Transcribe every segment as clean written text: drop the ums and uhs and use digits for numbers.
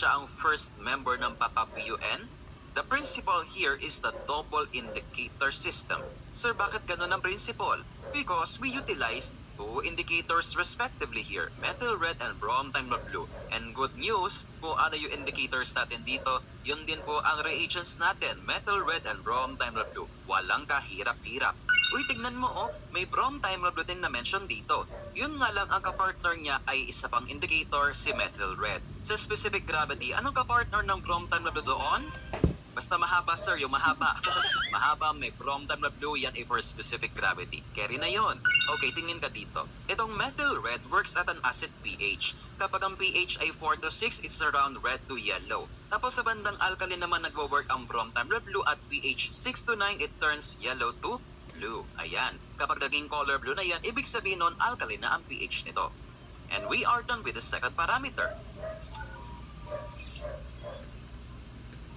siya ang first member ng PAPAPUN? The principle here is the double indicator system. Sir, bakit ganun ang principle? Because we utilize two indicators respectively here, methyl red and bromine blue. And good news, kung ano yung indicators natin dito, yun din po ang reagents natin, methyl red and bromine blue. Walang kahirap-hirap. Uy, tignan mo oh, may bromine blue din na mention dito. Yun nga lang ang kapartner niya ay isa pang indicator, si methyl red. Sa specific gravity, anong kapartner ng bromine blue doon? Basta mahaba sir, yung mahaba. Mahaba, may bromine blue, yan ay for specific gravity. Carry na yon. Okay, tingin ka dito. Itong methyl red works at an acid pH. Kapag ang pH ay 4 to 6, it's around red to yellow. Tapos sa bandang alkaline naman nagwo-work ang bromine blue at pH 6 to 9, it turns yellow to blue. Ayan. Kapag naging color blue na yan, ibig sabihin nun alkaline na ang pH nito. And we are done with the second parameter.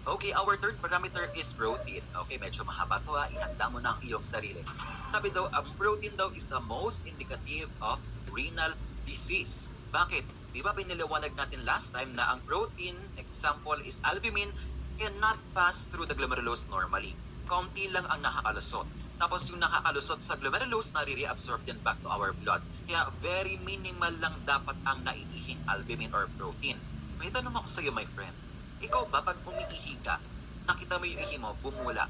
Okay, our third parameter is protein. Okay, medyo mahaba to ha. Ihanda mo na ang iyong sarili. Sabi daw, ang protein daw is the most indicative of renal disease. Bakit? Di ba piniliwanag natin last time na ang protein, example is albumin, cannot pass through the glomerulus normally. Kaunti lang ang nakakalusot. Tapos yung nakakalusot sa glomerulus, nare-reabsorb din back to our blood. Kaya very minimal lang dapat ang naiihing albumin or protein. May tanong ako sa iyo, my friend. Ikaw ba, pag umiihi ka, nakita mo yung ihi mo, bumula,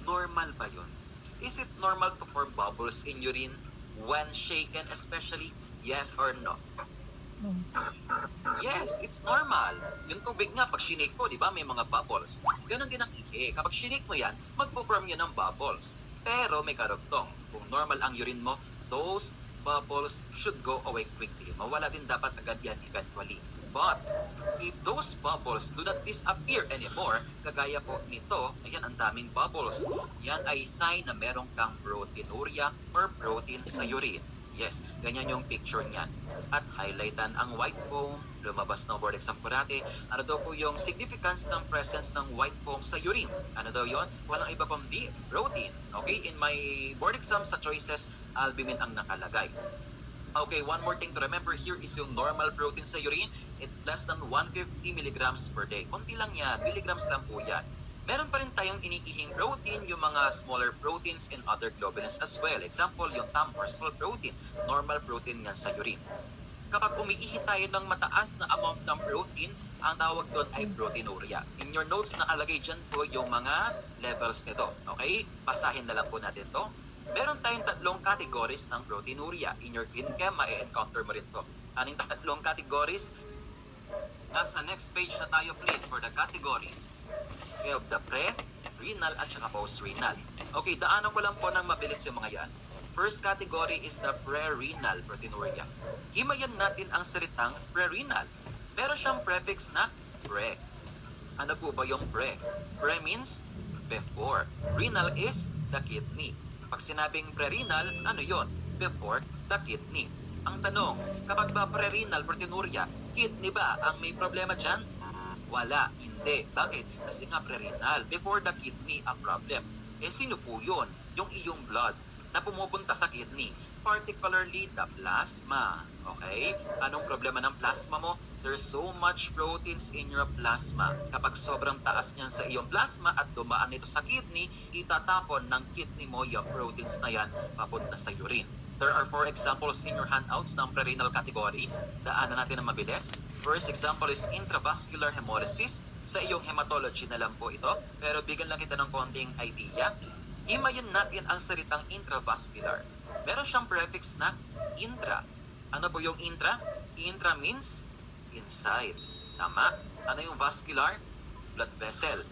normal ba yun? Is it normal to form bubbles in urine when shaken especially? Yes or no? Yes, it's normal. Yung tubig nga, pag shinake mo, di ba, may mga bubbles. Ganon din ang ihi. Kapag shinake mo yan, magpo-form yan ng bubbles. Pero may karugtong. Kung normal ang urine mo, those bubbles should go away quickly. Mawala din dapat agad yan eventually. But, if those bubbles do not disappear anymore, kagaya po nito, ayan ang daming bubbles. Yan ay sign na meron kang proteinuria or protein sa urine. Yes, ganyan yung picture niyan. At highlightan ang white foam, lumabas ng board exam ko dati. Ano daw po yung significance ng presence ng white foam sa urine? Ano daw yon? Walang iba pang di, protein. Okay, in my board exam sa choices, albumin ang nakalagay. Okay, one more thing to remember here is yung normal protein sa urine. It's less than 150 milligrams per day. Konti lang yan, milligrams lang po yan. Meron pa rin tayong iniihing protein, yung mga smaller proteins and other globulins as well. Example, yung TAM or small protein, normal protein yan sa urine. Kapag umiihi tayo ng mataas na amount ng protein, ang tawag doon ay proteinuria. In your notes, nakalagay dyan po yung mga levels nito. Okay? Basahin na lang po natin to. Meron tayong tatlong categories ng proteinuria. In your clin chem, ma-encounter mo rin to. Aning tatlong categories? Nasa next page na tayo please for the categories. We have the pre-renal at saka post-renal. Okay, daanan ko lang po ng mabilis yung mga yan. First category is the pre-renal proteinuria. Himayan natin ang salitang pre-renal. Meron siyang prefix na pre. Ano po ba yung pre? Pre means before. Renal is the kidney. Pag sinabing pre-renal, ano yon? Before the kidney. Ang tanong, kapag ba pre-renal proteinuria, kidney ba ang may problema dyan? Wala, hindi. Bakit? Kasi nga pre-renal, before the kidney ang problem. Eh sino po yun? Yung iyong blood na pumupunta sa kidney. Particularly the plasma. Okay? Anong problema ng plasma mo? There's so much proteins in your plasma. Kapag sobrang taas niyan sa iyong plasma at dumaan ito sa kidney, itatapon ng kidney mo yung proteins na yan papunta sa urine. There are 4 examples in your handouts ng pre-renal category. Daanan natin na mabilis. First example is intravascular hemolysis. Sa iyong hematology na lang po ito, pero bigyan lang kita ng konting idea. Himayin natin ang salitang intravascular. Meron siyang prefix na intra. Ano po yung intra? Intra means inside. Tama? Ano yung vascular? Blood vessel.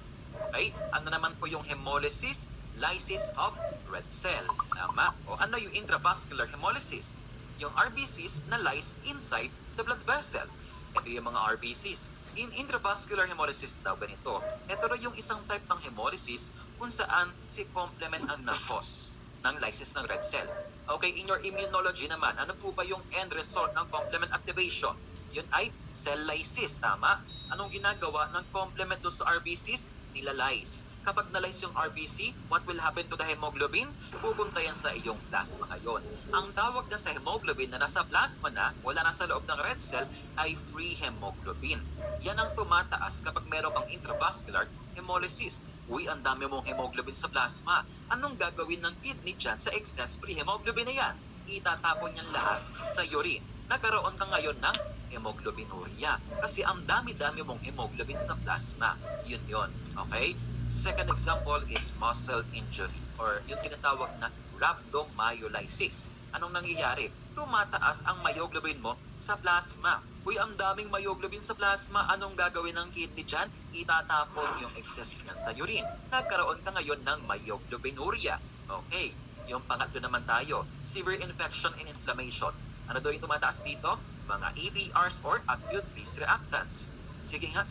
Okay? Ano naman po yung hemolysis? Lysis of red cell. Tama? O ano yung intravascular hemolysis? Yung RBCs na lies inside the blood vessel. Ito yung mga RBCs. In intravascular hemolysis daw ganito. Ito rin yung isang type ng hemolysis kung saan si complement ang na-cause ng lysis ng red cell. Okay, in your immunology naman, ano po ba yung end result ng complement activation? Yun ay cell lysis, tama? Anong ginagawa ng complement do sa RBCs? nilalize. Kapag nalize yung RBC, what will happen to the hemoglobin? Pupunta yan sa iyong plasma ngayon. Ang tawag na sa hemoglobin na nasa plasma na, wala na sa loob ng red cell, ay free hemoglobin. Yan ang tumataas kapag meron kang intravascular hemolysis. Uy, ang dami mong hemoglobin sa plasma. Anong gagawin ng kidney dyan sa excess free hemoglobin na yan? Itatapon yan lahat sa urine. Nagkaroon ka ngayon ng hemoglobinuria kasi ang dami-dami mong hemoglobin sa plasma. Yun. Okay? Second example is muscle injury or yung tinatawag na rhabdomyolysis. Anong nangyayari? Tumataas ang myoglobin mo sa plasma. Uy, ang daming myoglobin sa plasma. Anong gagawin ng kidney dyan? Itatapon yung excess yan sa urine. Nagkaroon ka ngayon ng myoglobinuria. Okay. Yung pangatlo naman tayo, severe infection and inflammation. Ano daw yung tumataas dito? Mga ABRs or acute phase reactants. Sige nga.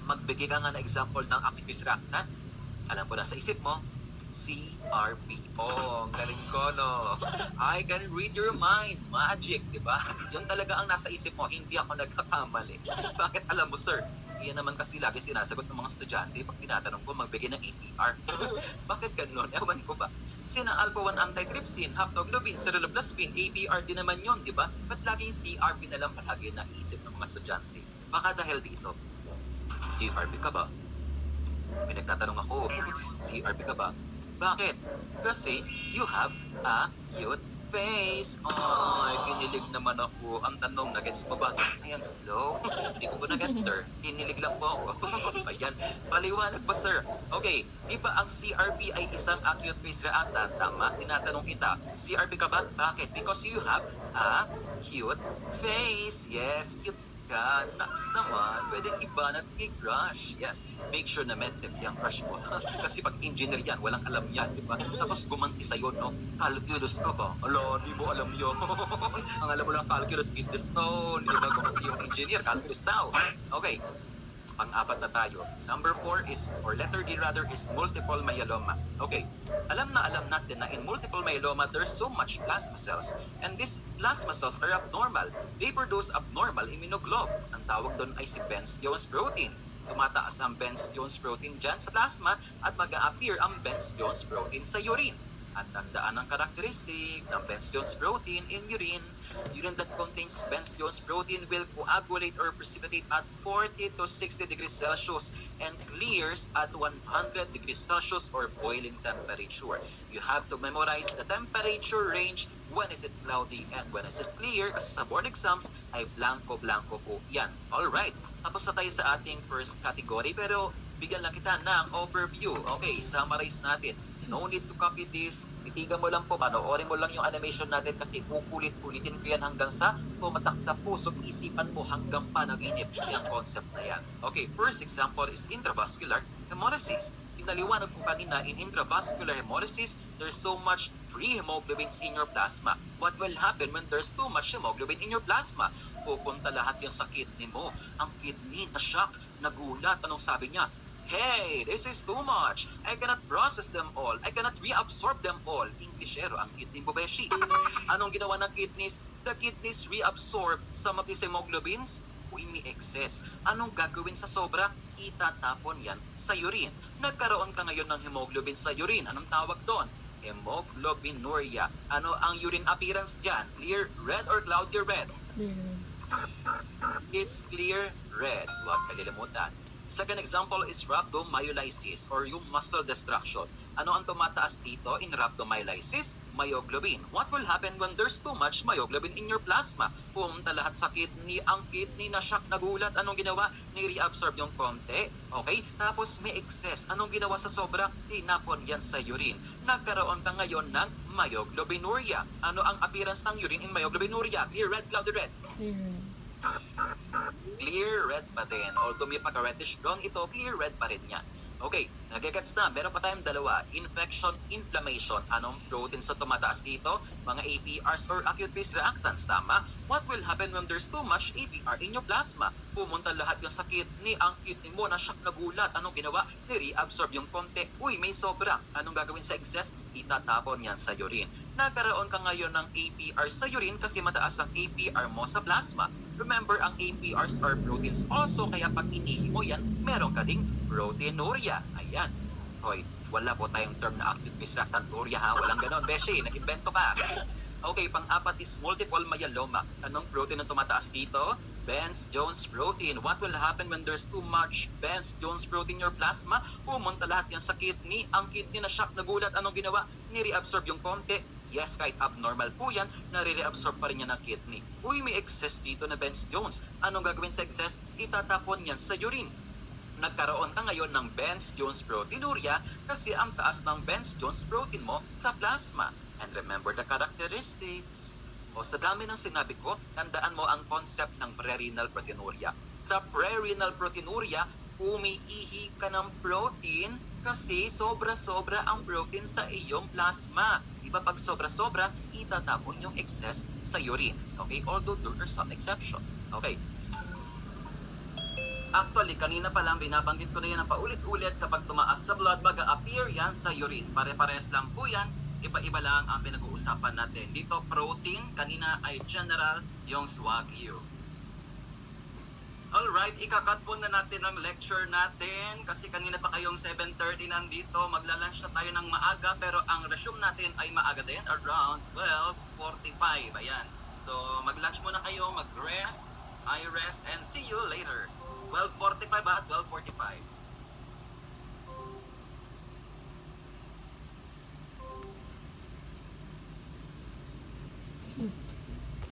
Magbigay ka nga na example ng acute phase reactant. Alam ko na sa isip mo, CRP. Oh, ang galing ko, no? I can read your mind. Magic, di ba? Yun talaga ang nasa isip mo, hindi ako nagkakamali. Bakit alam mo, sir? Iyan naman kasi lagi sinasagot ng mga estudyante pag tinatanong ko magbigay ng APR. Bakit ganun? Ewan ko ba? Sina alpha-1 antitrypsin, haptoglobin, ceruloplasmin, APR din naman yun, di ba? Ba't laging CRP na lang palagi naisip ng mga estudyante? Baka dahil dito, CRP ka ba? May nagtatanong ako, CRP ka ba? Bakit? Kasi you have a cute face. Ay, kinilig naman ako. Ang tanong, nagets mo ba? Ay, ang slow. Hindi ko po nagets, sir. Kinilig lang po ako. Ayan, paliwanag ba, sir? Okay, di ba ang CRP ay isang acute phase reactant? Tama, tinatanong kita. CRP ka ba? Bakit? Because you have a cute face. Yes, cute ka. Next naman, pwedeng iba na i-crush. Yes, make sure na medtech yung crush mo. Kasi pag engineer yan, walang alam yan, di ba? Tapos gumanti sa'yo, no? Calculus ka ba? Ala, di mo alam yun. Ang alam mo lang, calculus in the stone. Di ba? Gumanti yung engineer, calculus daw. Okay, pang-apat na tayo. Number 4 is, or letter D rather, is multiple myeloma. Okay, alam natin na in multiple myeloma, there's so much plasma cells. And these plasma cells are abnormal. They produce abnormal immunoglob. Ang tawag doon ay si Bence-Jones protein. Tumataas ang Bence-Jones protein dyan sa plasma at mag-a-appear ang Bence-Jones protein sa urine. At tandaan ang karakteristik ng Bence-Jones protein in urine. Urine that contains Bence-Jones protein will coagulate or precipitate at 40 to 60 degrees Celsius and clears at 100 degrees Celsius or boiling temperature. You have to memorize the temperature range when is it cloudy and when is it clear kasi sa board exams ay blanco-blanco po yan. Alright, tapos na tayo sa ating first category pero bigyan lang kita ng overview. Okay, summarize natin. No need to copy this. Titigan mo lang po, panoorin mo lang yung animation natin kasi ulit-ulitin ko yan hanggang sa tumatak sa puso at isipan mo hanggang panaginip yung concept na yan. Okay, first example is intravascular hemolysis. Inaliwanag ko kanina, in intravascular hemolysis, there's so much free hemoglobins in your plasma. What will happen when there's too much hemoglobin in your plasma? Pupunta lahat yan sa kidney mo. Ang kidney na shock, nagulat. Anong sabi niya? Hey, this is too much. I cannot process them all. I cannot reabsorb them all. Englishero ang kidney mo, beshi. Anong ginawa ng kidneys? The kidneys reabsorb some of these hemoglobins. Uy, may excess. Anong gagawin sa sobra? Itatapon yan sa urine. Nagkaroon ka ngayon ng hemoglobin sa urine. Anong tawag doon? Hemoglobinuria. Ano ang urine appearance dyan? Clear red or cloudy red? It's clear red. Huwag kalilimutan. Second example is rhabdomyolysis or yung muscle destruction. Ano ang tumataas dito in rhabdomyolysis? Myoglobin. What will happen when there's too much myoglobin in your plasma? Pumunta lahat sa kidney. Ang kidney na shock, nagulat. Anong ginawa? Ni-reabsorb yung konti. Okay? Tapos may excess. Anong ginawa sa sobra? Tinapon yan sa urine. Nagkaroon ka ngayon ng myoglobinuria. Ano ang appearance ng urine in myoglobinuria? Clear red, cloudy red? Clear red pa din. Although may pagka-reddish brown ito, clear red pa rin yan. Okay, nagagets na. Meron pa tayong dalawa. Infection, inflammation. Anong protein sa tumataas dito? Mga APRs or acute phase reactants, tama? What will happen when there's too much APR in your plasma? Pumunta lahat yung sa kidney. Ang kidney mo na shock, nagulat. Anong ginawa? Ni-reabsorb yung konti. Uy, may sobra. Anong gagawin sa excess? Itatapon yan sa urine. Nagkaroon ka ngayon ng APR sa urine kasi mataas ang APR mo sa plasma. Remember, ang APRs are proteins also, kaya pag inihi mo yan, meron ka ding proteinuria. Ayan. Hoy, wala po tayong term na active phase reactanturia ha. Walang ganon. Beshi, nag-invento ka. Okay, pang-apat is multiple myeloma. Anong protein ang tumataas dito? Benz-Jones protein. What will happen when there's too much Benz-Jones protein in your plasma? Pumunta lahat yan sa kidney. Ang kidney na shock, nagulat. Anong ginawa? Ni-reabsorb yung konti. Yes, kahit abnormal po yan, nare-reabsorb pa rin yan ng kidney. Uy, may excess dito na Benz-Jones. Anong gagawin sa excess? Itatapon yan sa urine. Nagkaroon ka ngayon ng Benz-Jones proteinuria kasi ang taas ng Benz-Jones protein mo sa plasma. And remember the characteristics. O sa dami ng sinabi ko, tandaan mo ang concept ng prerenal proteinuria. Sa prerenal proteinuria, umiihi ka ng protein kasi sobra-sobra ang protein sa iyong plasma. Diba pag sobra-sobra, itatapon yung excess sa urine. Okay? Although there are some exceptions. Okay? Actually, kanina pa lang binabanggit ko na yan ang paulit-ulit kapag tumaas sa blood, mag-appear yan sa urine. Pare-pares lang po yan. Iba-iba lang ang pinag-uusapan natin. Dito, protein. Kanina ay general, yung Swagyu. Alright, ikakat po na natin ang lecture natin kasi kanina pa kayong 7:30 nandito. Magla-lunch na tayo ng maaga pero ang resume natin ay maaga din, around 12:45. Ayan. So, mag-lunch muna kayo, mag-rest, I rest, and see you later. 12:45 at 12:45.